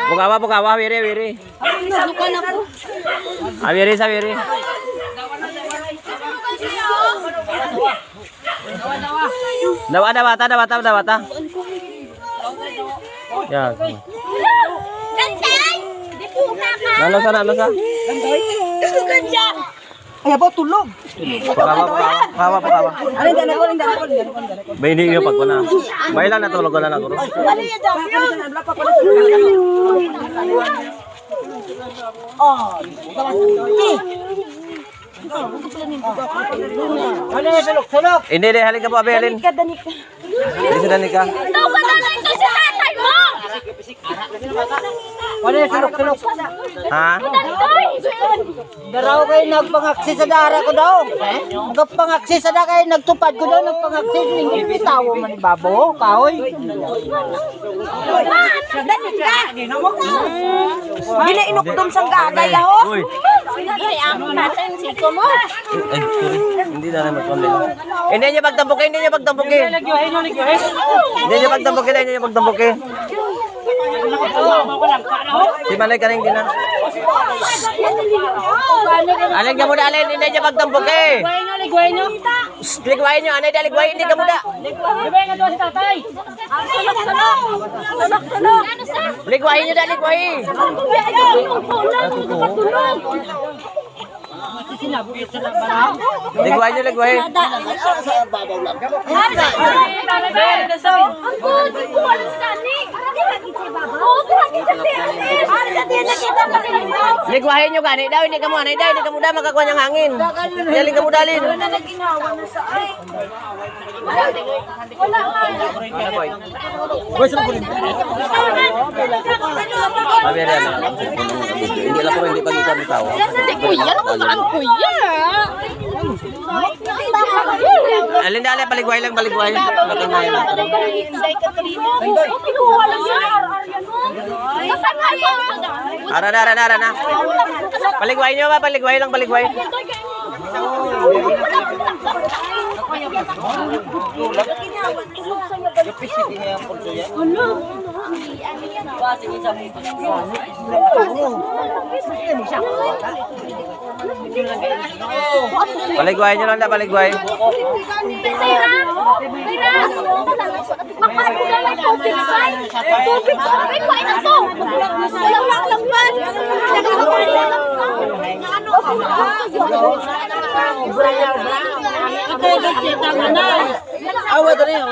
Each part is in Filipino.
Bukawa, wiri. Wiri sa wiri. Dawata. Ya. Nalosa. Ay, abo, tulog. Bukawa. Alin, dala ko. Ba hindi yung pagkuna. Bailan na tulog na ako. Hindi, halika po, Abelin. Hindi sa danika. Ha? Daraw kayo nagpangaksi sa dara ko daw. Nagpangaksi sa dara kayo, nagtupad ko daw, nagpangaksi. Hindi bitawo man ni Babo, kahoy. Bila inukdom sang gagay ho. Ay, sorry. Hindi na magpamili. Hindi niya pagtambukin. Hindi niya pagtambukin. Si Malay ka rin din na. Alin ka muna, alin. Hindi niya pagtambukin. Ligwain nyo. Anay, ligwain. Hindi ka muna. Ligwain nyo, ligwain. Ligwain. Ligwain nyo gani daw, hindi ka mo daw makakuha niyang hangin. Daling ka mo dalin. Hindi lang ko hindi pag-ikan bitaw. Alin dali paligway lang. Ara na. Paligway nyo ba? Paligway lang. Paligway nyo lang na paligway. Awa to rin.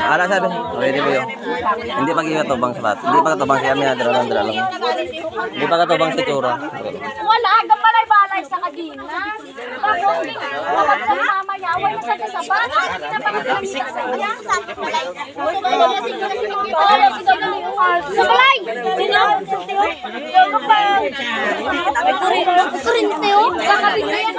Ara sabi. Pwede ba yun? Hindi pa katubang sa bat. Hindi pa katubang si Amina. Hindi pa katubang si Chura. Wala, agam balay-balay sa kadina. Kapag sama niya, wala sa kasabat. Sa balay! Sino? Kurin tayo? Kakabit na yan.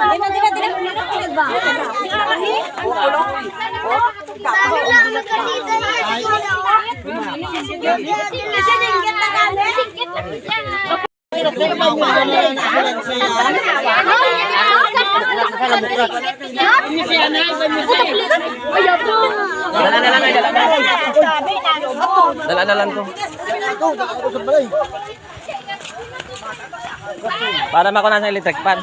Dala-dalan ko. Para makunan sa electric pan.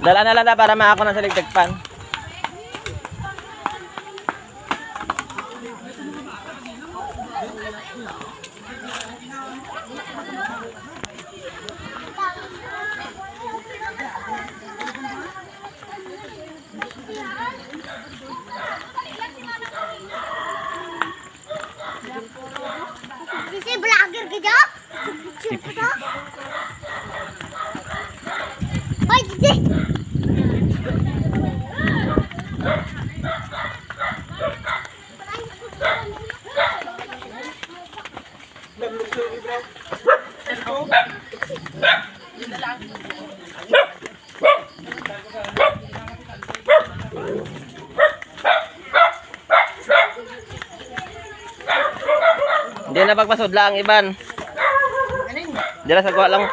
Dala na lang na para makakunan sa electric pan. Sisi vlogger kita? Hai, Cici. Hindi na pagpasudla ang iban. Dira sa kuha lang.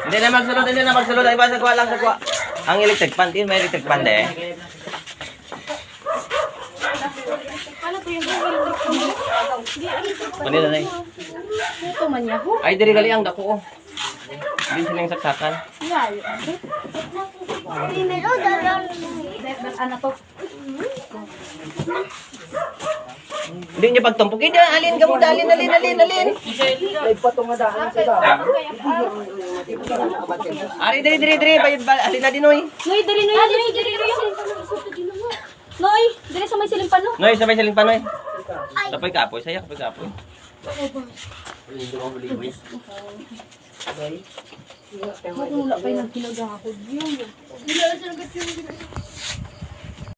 Hindi na magsulod. Ay ba sa kuha lang sa kuha. Ang electric pan, din may electric pan de. Kunin na nay. Ito man niya. Ay diri gali ang dako. Din sining saksakan. Anak ko. Hindi niya pagtumpok. Hindi, alin ka mo, alin. Ari, diri. Alin na din, oy. Noy, diri. Noy, diri sa may silimpan no. Noy, sabay siling panoy. Kapay kapoy, saya kapay kapoy. Wala pa yung kinaga ako.